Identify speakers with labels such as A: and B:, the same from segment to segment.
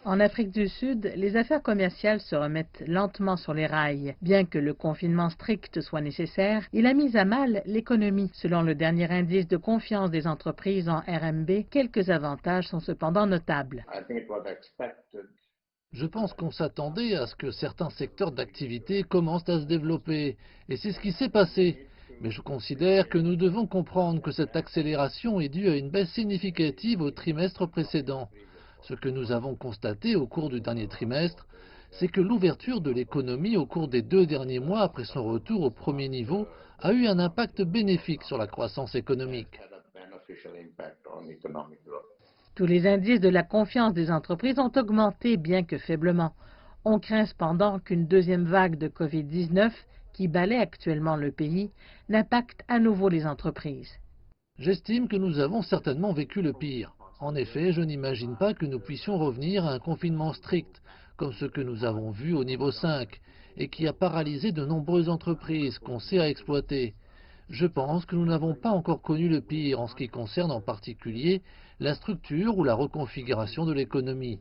A: En Afrique du Sud, les affaires commerciales se remettent lentement sur les rails. Bien que le confinement strict soit nécessaire, il a mis à mal l'économie. Selon le dernier indice de confiance des entreprises en RMB, quelques avantages sont cependant notables.
B: Je pense qu'on s'attendait à ce que certains secteurs d'activité commencent à se développer, et c'est ce qui s'est passé. Mais je considère que nous devons comprendre que cette accélération est due à une baisse significative au trimestre précédent. Ce que nous avons constaté au cours du dernier trimestre, c'est que l'ouverture de l'économie au cours des 2 derniers mois après son retour au premier niveau a eu un impact bénéfique sur la croissance économique.
A: Tous les indices de la confiance des entreprises ont augmenté, bien que faiblement. On craint cependant qu'une deuxième vague de COVID-19, qui balaie actuellement le pays, n'impacte à nouveau les entreprises.
B: J'estime que nous avons certainement vécu le pire. En effet, je n'imagine pas que nous puissions revenir à un confinement strict, comme ce que nous avons vu au niveau 5, et qui a paralysé de nombreuses entreprises qu'on sait à exploiter. Je pense que nous n'avons pas encore connu le pire en ce qui concerne en particulier la structure ou la reconfiguration de l'économie.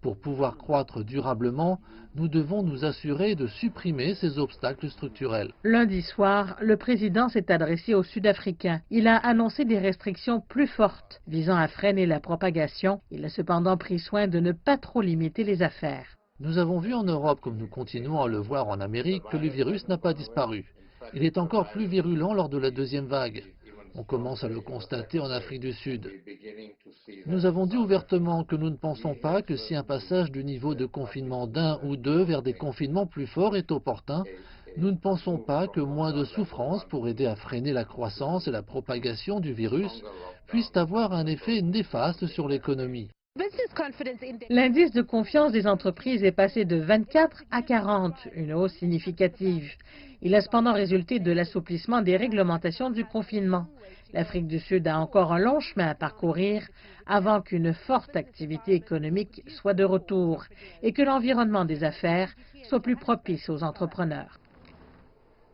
B: Pour pouvoir croître durablement, nous devons nous assurer de supprimer ces obstacles structurels.
A: Lundi soir, le président s'est adressé aux Sud-Africains. Il a annoncé des restrictions plus fortes visant à freiner la propagation. Il a cependant pris soin de ne pas trop limiter les affaires.
B: Nous avons vu en Europe, comme nous continuons à le voir en Amérique, que le virus n'a pas disparu. Il est encore plus virulent lors de la deuxième vague. On commence à le constater en Afrique du Sud. Nous avons dit ouvertement que nous ne pensons pas que si un passage du niveau de confinement d'1 ou 2 vers des confinements plus forts est opportun, nous ne pensons pas que moins de souffrance pour aider à freiner la croissance et la propagation du virus puisse avoir un effet néfaste sur l'économie.
A: L'indice de confiance des entreprises est passé de 24 à 40, une hausse significative. Il a cependant résulté de l'assouplissement des réglementations du confinement. L'Afrique du Sud a encore un long chemin à parcourir avant qu'une forte activité économique soit de retour et que l'environnement des affaires soit plus propice aux entrepreneurs.